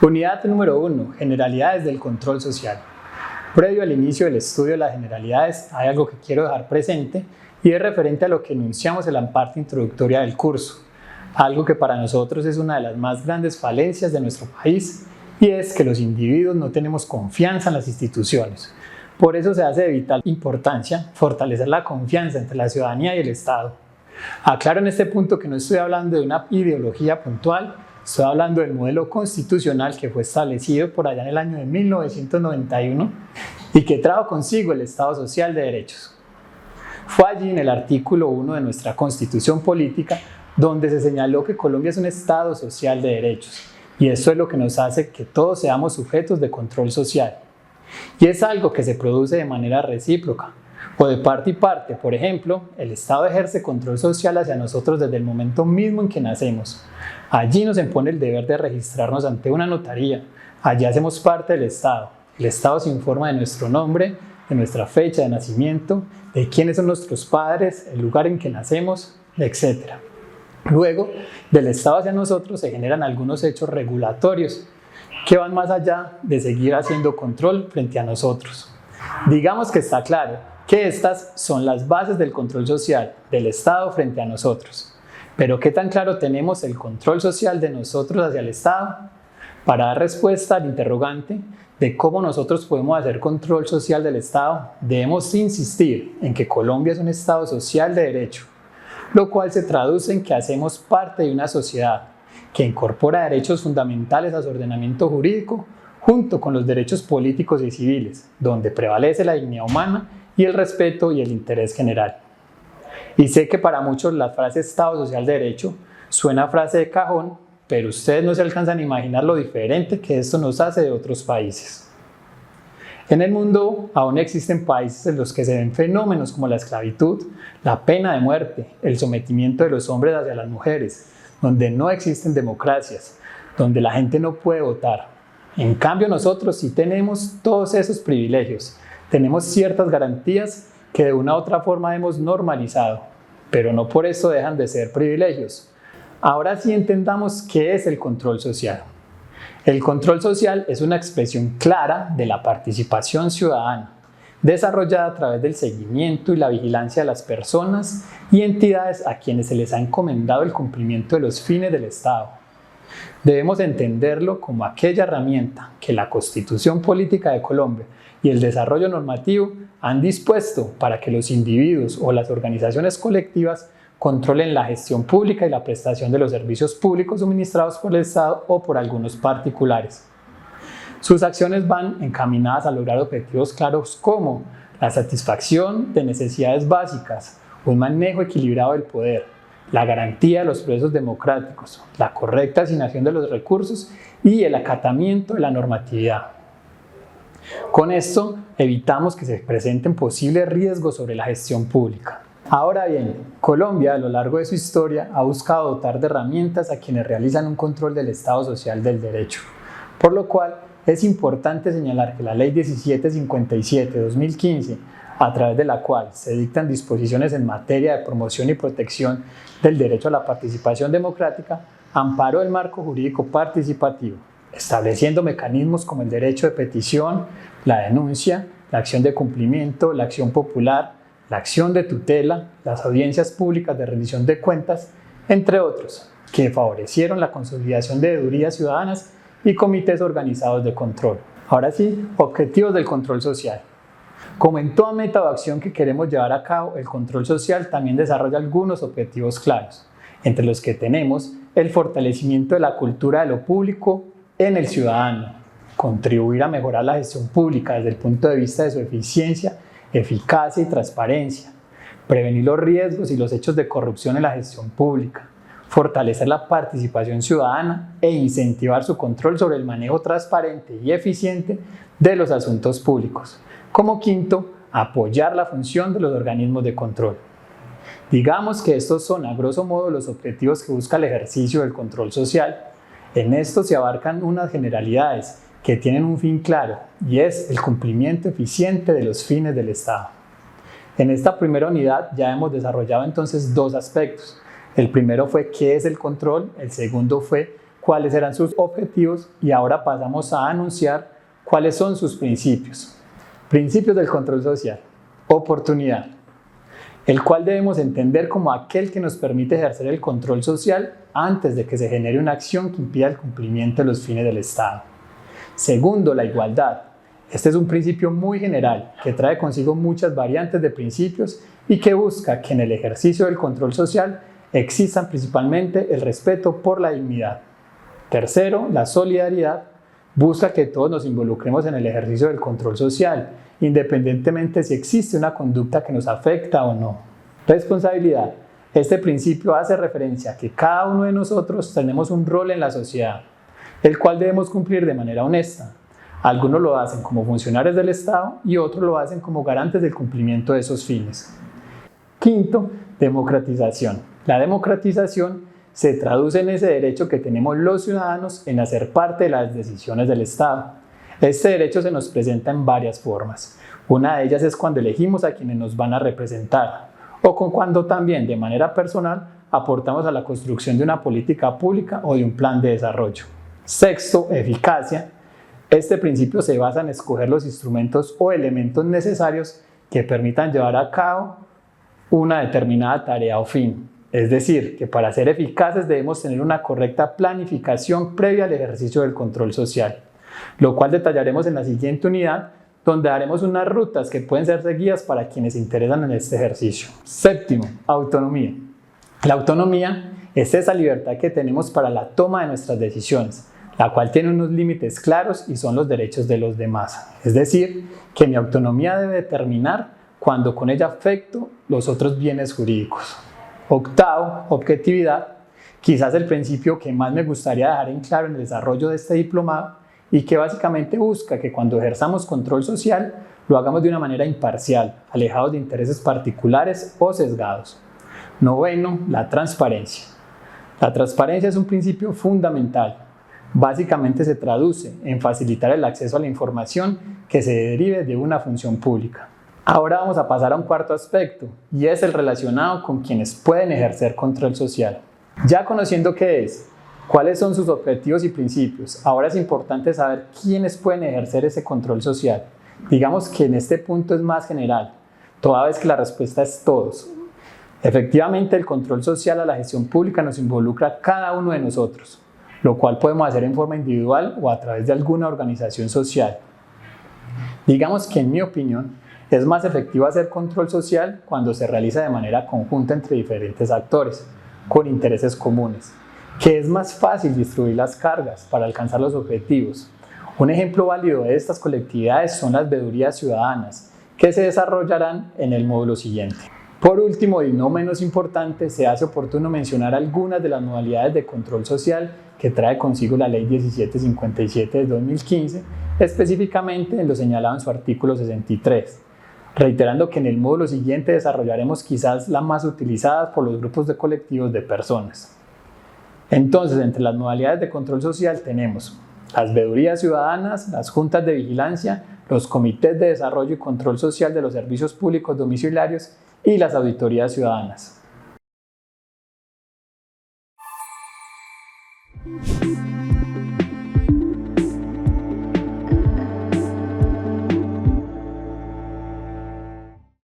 Unidad número 1. Generalidades del control social. Previo al inicio del estudio de las generalidades, hay algo que quiero dejar presente y es referente a lo que enunciamos en la parte introductoria del curso. Algo que para nosotros es una de las más grandes falencias de nuestro país y es que los individuos no tenemos confianza en las instituciones. Por eso se hace de vital importancia fortalecer la confianza entre la ciudadanía y el Estado. Aclaro en este punto que no estoy hablando de una ideología puntual, estoy hablando del modelo constitucional que fue establecido por allá en el año de 1991 y que trajo consigo el Estado Social de Derechos. Fue allí en el artículo 1 de nuestra Constitución Política donde se señaló que Colombia es un Estado social de derechos y eso es lo que nos hace que todos seamos sujetos de control social. Y es algo que se produce de manera recíproca o de parte y parte. Por ejemplo, el Estado ejerce control social hacia nosotros desde el momento mismo en que nacemos. Allí nos impone el deber de registrarnos ante una notaría. Allí hacemos parte del Estado. El Estado se informa de nuestro nombre, de nuestra fecha de nacimiento, de quiénes son nuestros padres, el lugar en que nacemos, etc. Luego, del Estado hacia nosotros se generan algunos hechos regulatorios que van más allá de seguir haciendo control frente a nosotros. Digamos que está claro que estas son las bases del control social del Estado frente a nosotros. Pero ¿qué tan claro tenemos el control social de nosotros hacia el Estado? Para dar respuesta al interrogante de cómo nosotros podemos hacer control social del Estado, debemos insistir en que Colombia es un Estado social de derecho, lo cual se traduce en que hacemos parte de una sociedad que incorpora derechos fundamentales a su ordenamiento jurídico junto con los derechos políticos y civiles, donde prevalece la dignidad humana y el respeto y el interés general. Y sé que para muchos la frase Estado Social de Derecho suena a frase de cajón, pero ustedes no se alcanzan a imaginar lo diferente que esto nos hace de otros países. En el mundo aún existen países en los que se ven fenómenos como la esclavitud, la pena de muerte, el sometimiento de los hombres hacia las mujeres, donde no existen democracias, donde la gente no puede votar. En cambio nosotros sí tenemos todos esos privilegios, tenemos ciertas garantías que de una u otra forma hemos normalizado, pero no por eso dejan de ser privilegios. Ahora sí entendamos qué es el control social. El control social es una expresión clara de la participación ciudadana, desarrollada a través del seguimiento y la vigilancia de las personas y entidades a quienes se les ha encomendado el cumplimiento de los fines del Estado. Debemos entenderlo como aquella herramienta que la Constitución Política de Colombia y el desarrollo normativo han dispuesto para que los individuos o las organizaciones colectivas controlen la gestión pública y la prestación de los servicios públicos suministrados por el Estado o por algunos particulares. Sus acciones van encaminadas a lograr objetivos claros como la satisfacción de necesidades básicas, un manejo equilibrado del poder, la garantía de los procesos democráticos, la correcta asignación de los recursos y el acatamiento de la normatividad. Con esto evitamos que se presenten posibles riesgos sobre la gestión pública. Ahora bien, Colombia a lo largo de su historia ha buscado dotar de herramientas a quienes realizan un control del Estado Social del Derecho, por lo cual es importante señalar que la Ley 1757/2015, a través de la cual se dictan disposiciones en materia de promoción y protección del derecho a la participación democrática, amparó el marco jurídico participativo, estableciendo mecanismos como el derecho de petición, la denuncia, la acción de cumplimiento, la acción popular, la acción de tutela, las audiencias públicas de rendición de cuentas, entre otros, que favorecieron la consolidación de deudías ciudadanas y comités organizados de control. Ahora sí, objetivos del control social. Como en toda meta o acción que queremos llevar a cabo, el control social también desarrolla algunos objetivos claros, entre los que tenemos el fortalecimiento de la cultura de lo público en el ciudadano, contribuir a mejorar la gestión pública desde el punto de vista de su eficiencia, eficacia y transparencia, prevenir los riesgos y los hechos de corrupción en la gestión pública, fortalecer la participación ciudadana e incentivar su control sobre el manejo transparente y eficiente de los asuntos públicos. Como quinto, apoyar la función de los organismos de control. Digamos que estos son a grosso modo los objetivos que busca el ejercicio del control social. En esto se abarcan unas generalidades que tienen un fin claro y es el cumplimiento eficiente de los fines del Estado. En esta primera unidad ya hemos desarrollado entonces dos aspectos. El primero fue qué es el control, el segundo fue cuáles eran sus objetivos y ahora pasamos a anunciar cuáles son sus principios. Principios del control social. Oportunidad, el cual debemos entender como aquel que nos permite ejercer el control social antes de que se genere una acción que impida el cumplimiento de los fines del Estado. Segundo, la igualdad. Este es un principio muy general que trae consigo muchas variantes de principios y que busca que en el ejercicio del control social existan principalmente el respeto por la dignidad. Tercero, la solidaridad. Busca que todos nos involucremos en el ejercicio del control social, independientemente si existe una conducta que nos afecta o no. Responsabilidad. Este principio hace referencia a que cada uno de nosotros tenemos un rol en la sociedad, el cual debemos cumplir de manera honesta. Algunos lo hacen como funcionarios del Estado y otros lo hacen como garantes del cumplimiento de esos fines. Quinto, democratización. La democratización se traduce en ese derecho que tenemos los ciudadanos en hacer parte de las decisiones del Estado. Este derecho se nos presenta en varias formas. Una de ellas es cuando elegimos a quienes nos van a representar, o cuando también de manera personal aportamos a la construcción de una política pública o de un plan de desarrollo. Sexto, eficacia. Este principio se basa en escoger los instrumentos o elementos necesarios que permitan llevar a cabo una determinada tarea o fin. Es decir, que para ser eficaces debemos tener una correcta planificación previa al ejercicio del control social, lo cual detallaremos en la siguiente unidad, donde daremos unas rutas que pueden ser seguidas para quienes se interesan en este ejercicio. Séptimo, autonomía. La autonomía es esa libertad que tenemos para la toma de nuestras decisiones, la cual tiene unos límites claros y son los derechos de los demás. Es decir, que mi autonomía debe terminar cuando con ella afecto los otros bienes jurídicos. Octavo, objetividad, quizás el principio que más me gustaría dejar en claro en el desarrollo de este diplomado y que básicamente busca que cuando ejerzamos control social lo hagamos de una manera imparcial, alejados de intereses particulares o sesgados. Noveno, la transparencia. La transparencia es un principio fundamental. Básicamente se traduce en facilitar el acceso a la información que se derive de una función pública. Ahora vamos a pasar a un cuarto aspecto y es el relacionado con quienes pueden ejercer control social. Ya conociendo qué es, cuáles son sus objetivos y principios, ahora es importante saber quiénes pueden ejercer ese control social. Digamos que en este punto es más general, toda vez que la respuesta es todos. Efectivamente, el control social a la gestión pública nos involucra a cada uno de nosotros, lo cual podemos hacer en forma individual o a través de alguna organización social. Digamos que en mi opinión, es más efectivo hacer control social cuando se realiza de manera conjunta entre diferentes actores, con intereses comunes, que es más fácil distribuir las cargas para alcanzar los objetivos. Un ejemplo válido de estas colectividades son las veedurías ciudadanas, que se desarrollarán en el módulo siguiente. Por último, y no menos importante, se hace oportuno mencionar algunas de las modalidades de control social que trae consigo la Ley 1757 de 2015, específicamente en lo señalado en su artículo 63. Reiterando que en el módulo siguiente desarrollaremos quizás las más utilizadas por los grupos de colectivos de personas. Entonces, entre las modalidades de control social tenemos las veedurías ciudadanas, las juntas de vigilancia, los comités de desarrollo y control social de los servicios públicos domiciliarios y las auditorías ciudadanas.